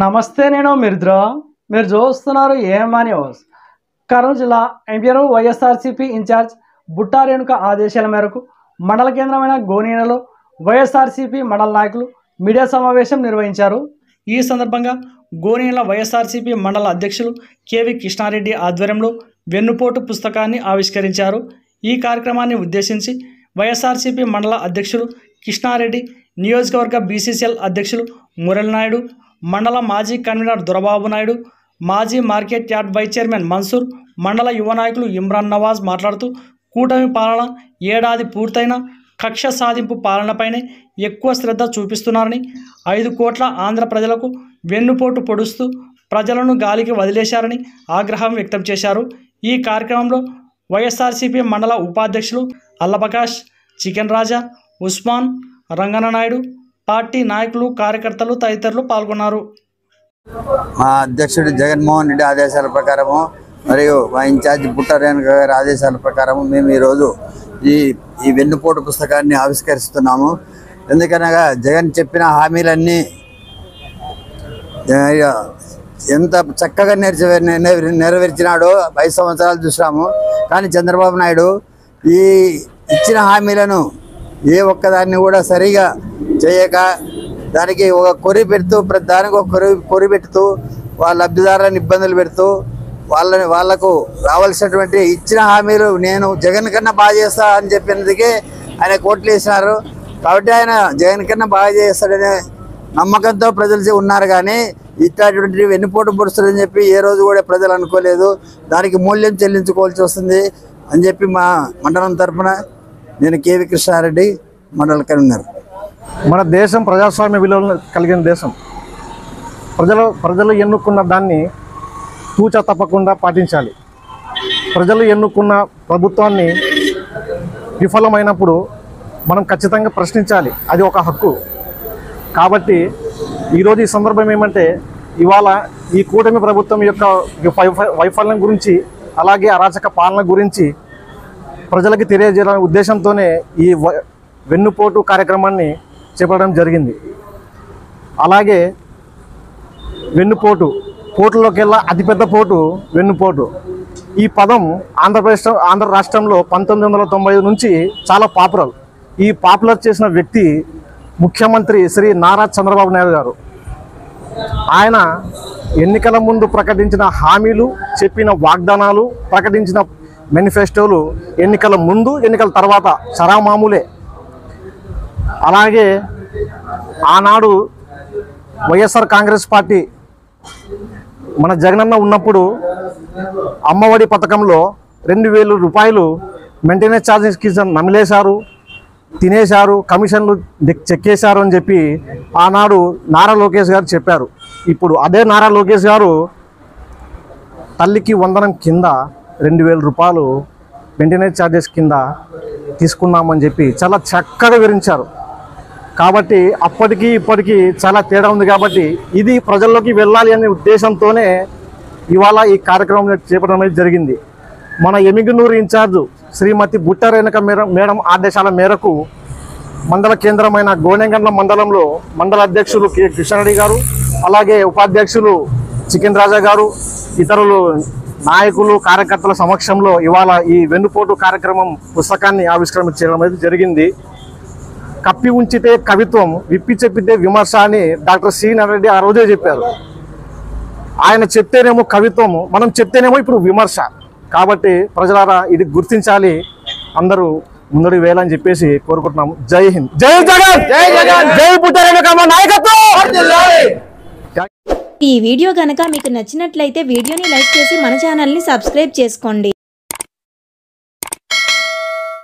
నమస్తే, నేను మిర్ద్రా. మీరు చూస్తున్నారు ఏఎంఆర్ న్యూస్. కర్నూలు జిల్లా ఎంపీఆర్ వైఎస్ఆర్సీపీ ఇన్ఛార్జ్ బుట్టా రేణుక ఆదేశాల మేరకు మండల కేంద్రమైన గోనీలలో వైఎస్ఆర్సీపీ మండల నాయకులు మీడియా సమావేశం నిర్వహించారు. ఈ సందర్భంగా గోనీల వైఎస్ఆర్సీపీ మండల అధ్యక్షులు కేవి కృష్ణారెడ్డి ఆధ్వర్యంలో వెన్నుపోటు పుస్తకాన్ని ఆవిష్కరించారు. ఈ కార్యక్రమాన్ని ఉద్దేశించి వైఎస్ఆర్సీపీ మండల అధ్యక్షులు కృష్ణారెడ్డి, నియోజకవర్గ బీసీసీఎల్ అధ్యక్షులు మురళి నాయుడు, మండల మాజీ కన్వీనర్ దొరబాబు నాయుడు, మాజీ market yard vice chairman Mansoor, మండల యువ నాయకులు ఇమ్రాన్ నవాజ్ మాట్లాడుతూ కూటమి పాలన ఏడాది పూర్తయిన కక్ష సాధింపు పాలనపైనే ఎక్కువ శ్రద్ధ చూపిస్తున్నారని, 5 కోట్ల ఆంధ్ర ప్రజలకు వెన్నుపోటు పొడుస్తూ ప్రజలను గాలికి వదిలేశారని ఆగ్రహం వ్యక్తం చేశారు. ఈ కార్యక్రమంలో వైఎస్ఆర్సీపీ మండల ఉపాధ్యక్షులు అల్లప్రకాష్, చికెన్ రాజా, ఉస్మాన్, రంగనాయుడు, పార్టీ నాయకులు, కార్యకర్తలు తదితరులు పాల్గొన్నారు. మా అధ్యక్షుడు జగన్మోహన్ రెడ్డి ఆదేశాల ప్రకారము మరియు మా ఇన్ఛార్జ్ బుట్టా రేణుక గారి ఆదేశాల ప్రకారము మేము ఈరోజు ఈ వెన్నుపోటు పుస్తకాన్ని ఆవిష్కరిస్తున్నాము. ఎందుకనగా జగన్ చెప్పిన హామీలన్నీ ఎంత చక్కగా నెరవేర్చినాడో 5 సంవత్సరాలు చూసాము. కానీ చంద్రబాబు నాయుడు ఈ ఇచ్చిన హామీలను ఏ ఒక్కదాన్ని కూడా సరిగా చేయక దానికి ఒక కొరి పెడుతూ ప్రతి దానికి ఒక కొరి పెడుతూ వాళ్ళ లబ్ధిదారులను ఇబ్బందులు పెడుతూ వాళ్లకు రావాల్సినటువంటి ఇచ్చిన హామీలు నేను జగన్ కన్నా బాగా చేస్తా అని చెప్పినందుకే ఆయన కోట్లు వేసినారు. కాబట్టి ఆయన జగన్ కన్నా బాగా చేస్తాడనే నమ్మకంతో ప్రజలు ఉన్నారు. కానీ ఇట్లాంటి వెన్నుపోటు పొడుస్తుందని చెప్పి ఏ రోజు కూడా ప్రజలు అనుకోలేదు. దానికి మూల్యం చెల్లించుకోవాల్సి వస్తుంది అని చెప్పి మా మండలం తరఫున నేను కేవి కృష్ణారెడ్డి, మండల కన్వీనర్. మన దేశం ప్రజాస్వామ్య విలువలు కలిగిన దేశం. ప్రజలు ఎన్నుకున్న దాన్ని తూచా తప్పకుండా పాటించాలి. ప్రజలు ఎన్నుకున్న ప్రభుత్వాన్ని విఫలమైనప్పుడు మనం ఖచ్చితంగా ప్రశ్నించాలి. అది ఒక హక్కు. కాబట్టి ఈరోజు ఈ సందర్భం ఏమంటే, ఇవాళ ఈ కూటమి ప్రభుత్వం యొక్క వైఫల్యం గురించి, అలాగే అరాచక పాలన గురించి ప్రజలకి తెలియజేయాలనే ఉద్దేశంతోనే ఈ వెన్నుపోటు కార్యక్రమాన్ని చేపట్టడం జరిగింది. అలాగే పోటులోకెల్లా అతిపెద్ద పోటు వెన్నుపోటు. ఈ పదం ఆంధ్ర రాష్ట్రంలో 1995 నుంచి చాలా పాపులర్. ఈ పాపులర్ చేసిన వ్యక్తి ముఖ్యమంత్రి శ్రీ నారా చంద్రబాబు నాయుడు గారు. ఆయన ఎన్నికల ముందు ప్రకటించిన హామీలు, చెప్పిన వాగ్దానాలు, ప్రకటించిన మేనిఫెస్టోలు ఎన్నికల ముందు, ఎన్నికల తర్వాత చరామామూలే. అలాగే ఆనాడు వైఎస్ఆర్ కాంగ్రెస్ పార్టీ మన జగనన్న ఉన్నప్పుడు అమ్మఒడి పథకంలో 2,000 రూపాయలు మెయింటెనెన్స్ ఛార్జెస్ కింద నమిలేశారు, తినేశారు, కమిషన్లు చెక్కేశారు అని చెప్పి ఆనాడు నారా లోకేష్ గారు చెప్పారు. ఇప్పుడు అదే నారా లోకేష్ గారు తల్లికి వందనం కింద 2,000 రూపాయలు మెయింటెనెన్స్ ఛార్జెస్ కింద తీసుకున్నామని చెప్పి చాలా చక్కగా వివరించారు. కాబట్టి అప్పటికి ఇప్పటికీ చాలా తేడా ఉంది. కాబట్టి ఇది ప్రజల్లోకి వెళ్ళాలి అనే ఉద్దేశంతోనే ఇవాళ ఈ కార్యక్రమం చేపట్టడం అనేది జరిగింది. మన ఎమిగనూరు ఇన్ఛార్జు శ్రీమతి బుట్టా రేణుక మేడం ఆదేశాల మేరకు మండల కేంద్రమైన గోనెగండ్ల మండలంలో మండల అధ్యక్షులు కె కృష్ణారెడ్డి గారు, అలాగే ఉపాధ్యక్షులు చికెన్ రాజా గారు, ఇతరులు నాయకులు, కార్యకర్తల సమక్షంలో ఇవాళ ఈ వెన్నుపోటు కార్యక్రమం పుస్తకాన్ని ఆవిష్కరించడం అనేది జరిగింది. కప్పి ఉంచితే కవిత్వం, విప్పి చెప్పితే విమర్శ అని డాక్టర్ సి నారాయణ ఆ రోజే చెప్పారు. ఆయన చెప్తేనేమో కవిత్వము, మనం చెప్తేనేమో ఇప్పుడు విమర్శ. కాబట్టి ప్రజలారా ఇది గుర్తించాలి, అందరూ ముందడి వేయాలని చెప్పేసి కోరుకుంటున్నాము. జై హింద్, జై జగన్, జై జగన్, జై బుట్టా రేణుక నాయకత్వం. ఈ వీడియో గనక మీకు నచ్చినట్లయితే వీడియోని లైక్ చేసి మన ఛానల్ని సబ్స్క్రైబ్ చేసుకోండి.